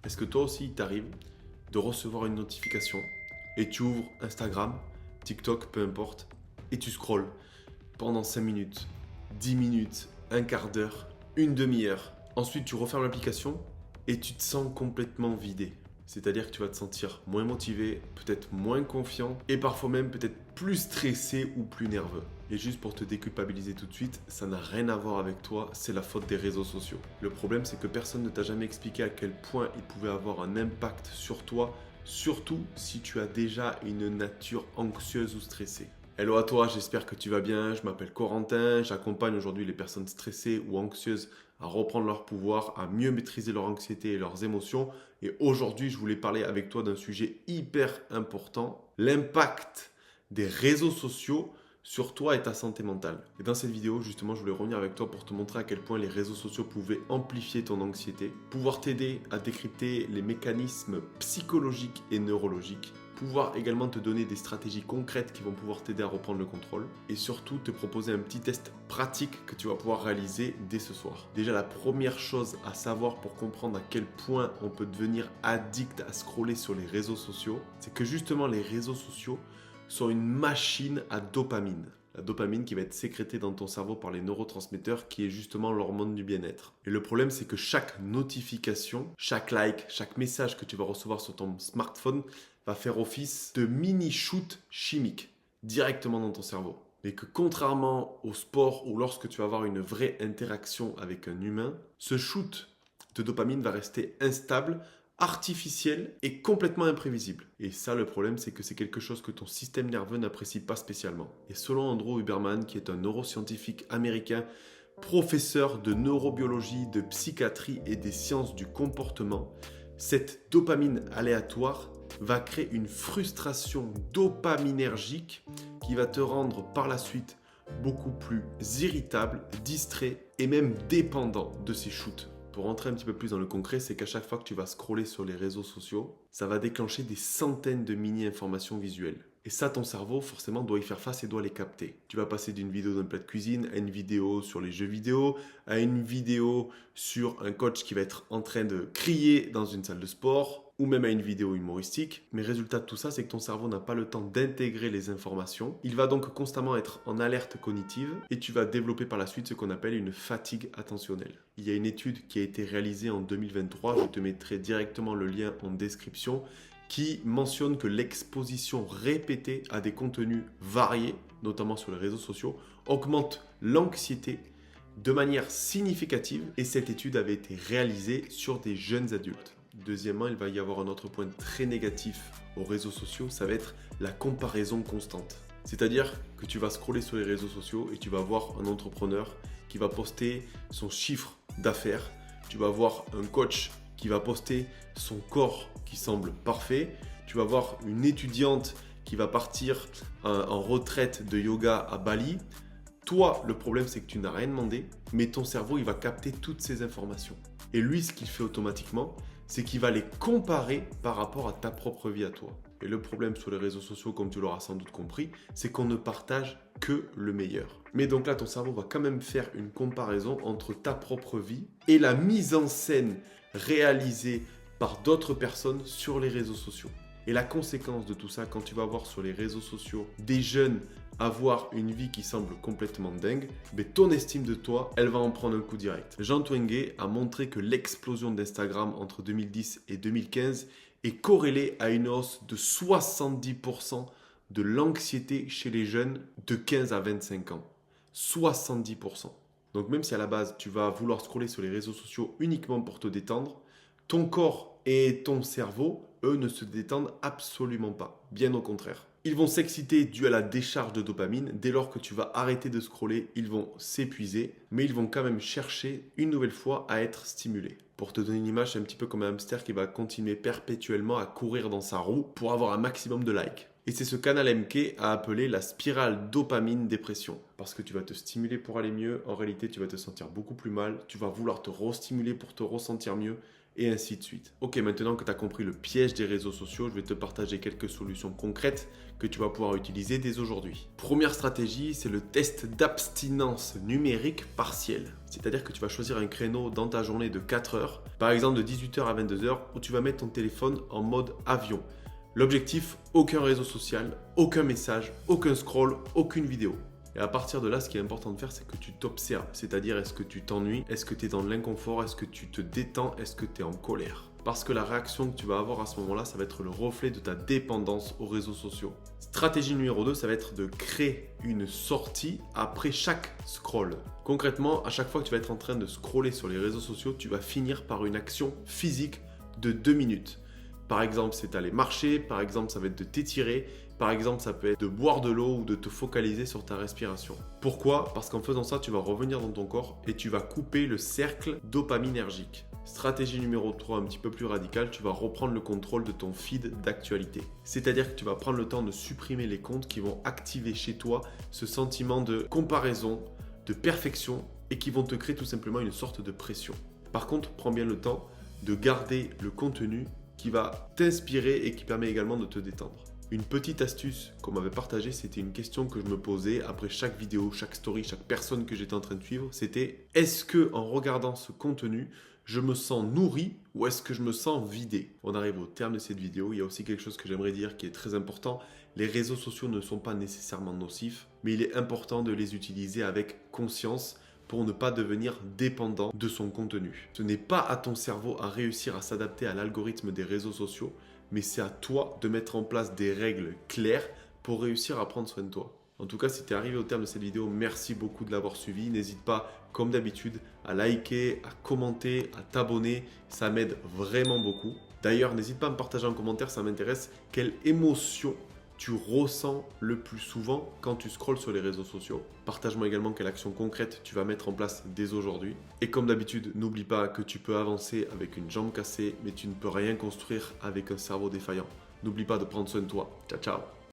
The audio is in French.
Est-ce que toi aussi, il t'arrive de recevoir une notification et tu ouvres Instagram, TikTok, peu importe, et tu scrolles pendant 5 minutes, 10 minutes, un quart d'heure, une demi-heure. Ensuite, tu refermes l'application et tu te sens complètement vidé. C'est-à-dire que tu vas te sentir moins motivé, peut-être moins confiant et parfois même peut-être plus stressé ou plus nerveux. Et juste pour te déculpabiliser tout de suite, ça n'a rien à voir avec toi, c'est la faute des réseaux sociaux. Le problème, c'est que personne ne t'a jamais expliqué à quel point ils pouvaient avoir un impact sur toi, surtout si tu as déjà une nature anxieuse ou stressée. Hello à toi, j'espère que tu vas bien. Je m'appelle Corentin, j'accompagne aujourd'hui les personnes stressées ou anxieuses à reprendre leur pouvoir, à mieux maîtriser leur anxiété et leurs émotions. Et aujourd'hui, je voulais parler avec toi d'un sujet hyper important, l'impact des réseaux sociaux sur toi et ta santé mentale. Et dans cette vidéo, justement, je voulais revenir avec toi pour te montrer à quel point les réseaux sociaux pouvaient amplifier ton anxiété, pouvoir t'aider à décrypter les mécanismes psychologiques et neurologiques, pouvoir également te donner des stratégies concrètes qui vont pouvoir t'aider à reprendre le contrôle et surtout te proposer un petit test pratique que tu vas pouvoir réaliser dès ce soir. Déjà, la première chose à savoir pour comprendre à quel point on peut devenir addict à scroller sur les réseaux sociaux, c'est que justement les réseaux sociaux sont une machine à dopamine. La dopamine qui va être sécrétée dans ton cerveau par les neurotransmetteurs qui est justement l'hormone du bien-être. Et le problème, c'est que chaque notification, chaque like, chaque message que tu vas recevoir sur ton smartphone va faire office de mini-shoot chimique directement dans ton cerveau. Mais que contrairement au sport ou lorsque tu vas avoir une vraie interaction avec un humain, ce shoot de dopamine va rester instable, artificiel et complètement imprévisible. Et ça, le problème, c'est que c'est quelque chose que ton système nerveux n'apprécie pas spécialement. Et selon Andrew Huberman, qui est un neuroscientifique américain, professeur de neurobiologie, de psychiatrie et des sciences du comportement, cette dopamine aléatoire va créer une frustration dopaminergique qui va te rendre par la suite beaucoup plus irritable, distrait et même dépendant de ces shoots. Pour rentrer un petit peu plus dans le concret, c'est qu'à chaque fois que tu vas scroller sur les réseaux sociaux, ça va déclencher des centaines de mini-informations visuelles. Et ça, ton cerveau, forcément, doit y faire face et doit les capter. Tu vas passer d'une vidéo d'un plat de cuisine à une vidéo sur les jeux vidéo, à une vidéo sur un coach qui va être en train de crier dans une salle de sport, ou même à une vidéo humoristique. Mais résultat de tout ça, c'est que ton cerveau n'a pas le temps d'intégrer les informations. Il va donc constamment être en alerte cognitive et tu vas développer par la suite ce qu'on appelle une fatigue attentionnelle. Il y a une étude qui a été réalisée en 2023, je te mettrai directement le lien en description, qui mentionne que l'exposition répétée à des contenus variés, notamment sur les réseaux sociaux, augmente l'anxiété de manière significative et cette étude avait été réalisée sur des jeunes adultes. Deuxièmement, il va y avoir un autre point très négatif aux réseaux sociaux, ça va être la comparaison constante. C'est-à-dire que tu vas scroller sur les réseaux sociaux et tu vas voir un entrepreneur qui va poster son chiffre d'affaires, tu vas voir un coach qui va poster son corps qui semble parfait, tu vas voir une étudiante qui va partir en retraite de yoga à Bali. Toi, le problème, c'est que tu n'as rien demandé, mais ton cerveau, il va capter toutes ces informations. Et lui, ce qu'il fait automatiquement, c'est qu'il va les comparer par rapport à ta propre vie à toi. Et le problème sur les réseaux sociaux, comme tu l'auras sans doute compris, c'est qu'on ne partage que le meilleur. Mais donc là, ton cerveau va quand même faire une comparaison entre ta propre vie et la mise en scène réalisée par d'autres personnes sur les réseaux sociaux. Et la conséquence de tout ça, quand tu vas voir sur les réseaux sociaux des jeunes avoir une vie qui semble complètement dingue, mais ton estime de toi, elle va en prendre un coup direct. Jean Twenge a montré que l'explosion d'Instagram entre 2010 et 2015 est corrélée à une hausse de 70% de l'anxiété chez les jeunes de 15 à 25 ans. 70%. Donc même si à la base, tu vas vouloir scroller sur les réseaux sociaux uniquement pour te détendre, ton corps et ton cerveau, eux, ne se détendent absolument pas. Bien au contraire. Ils vont s'exciter dû à la décharge de dopamine. Dès lors que tu vas arrêter de scroller, ils vont s'épuiser, mais ils vont quand même chercher une nouvelle fois à être stimulés. Pour te donner une image, c'est un petit peu comme un hamster qui va continuer perpétuellement à courir dans sa roue pour avoir un maximum de likes. Et c'est ce qu'Anna Lembke a appelé la spirale dopamine-dépression. Parce que tu vas te stimuler pour aller mieux, en réalité tu vas te sentir beaucoup plus mal, tu vas vouloir te re-stimuler pour te ressentir mieux, et ainsi de suite. Ok, maintenant que tu as compris le piège des réseaux sociaux, je vais te partager quelques solutions concrètes que tu vas pouvoir utiliser dès aujourd'hui. Première stratégie, c'est le test d'abstinence numérique partielle. C'est-à-dire que tu vas choisir un créneau dans ta journée de 4 heures, par exemple de 18h à 22h, où tu vas mettre ton téléphone en mode avion. L'objectif, aucun réseau social, aucun message, aucun scroll, aucune vidéo. Et à partir de là, ce qui est important de faire, c'est que tu t'observes. C'est-à-dire, est-ce que tu t'ennuies? Est-ce que tu es dans l'inconfort? Est-ce que tu te détends? Est-ce que tu es en colère? Parce que la réaction que tu vas avoir à ce moment-là, ça va être le reflet de ta dépendance aux réseaux sociaux. Stratégie numéro 2, ça va être de créer une sortie après chaque scroll. Concrètement, à chaque fois que tu vas être en train de scroller sur les réseaux sociaux, tu vas finir par une action physique de 2 minutes. Par exemple, c'est d'aller marcher, par exemple, ça va être de t'étirer, par exemple, ça peut être de boire de l'eau ou de te focaliser sur ta respiration. Pourquoi? Parce qu'en faisant ça, tu vas revenir dans ton corps et tu vas couper le cercle dopaminergique. Stratégie numéro 3, un petit peu plus radicale, tu vas reprendre le contrôle de ton feed d'actualité. C'est-à-dire que tu vas prendre le temps de supprimer les comptes qui vont activer chez toi ce sentiment de comparaison, de perfection et qui vont te créer tout simplement une sorte de pression. Par contre, prends bien le temps de garder le contenu qui va t'inspirer et qui permet également de te détendre. Une petite astuce qu'on m'avait partagée, c'était une question que je me posais après chaque vidéo, chaque story, chaque personne que j'étais en train de suivre. C'était: est-ce que en regardant ce contenu, je me sens nourri ou est-ce que je me sens vidé? On arrive au terme de cette vidéo. Il y a aussi quelque chose que j'aimerais dire qui est très important. Les réseaux sociaux ne sont pas nécessairement nocifs, mais il est important de les utiliser avec conscience pour ne pas devenir dépendant de son contenu. Ce n'est pas à ton cerveau à réussir à s'adapter à l'algorithme des réseaux sociaux, mais c'est à toi de mettre en place des règles claires pour réussir à prendre soin de toi. En tout cas, si tu es arrivé au terme de cette vidéo, merci beaucoup de l'avoir suivi. N'hésite pas, comme d'habitude, à liker, à commenter, à t'abonner. Ça m'aide vraiment beaucoup. D'ailleurs, n'hésite pas à me partager en commentaire, ça m'intéresse. Quelle émotion tu ressens le plus souvent quand tu scrolles sur les réseaux sociaux? Partage-moi également quelle action concrète tu vas mettre en place dès aujourd'hui. Et comme d'habitude, n'oublie pas que tu peux avancer avec une jambe cassée, mais tu ne peux rien construire avec un cerveau défaillant. N'oublie pas de prendre soin de toi. Ciao, ciao!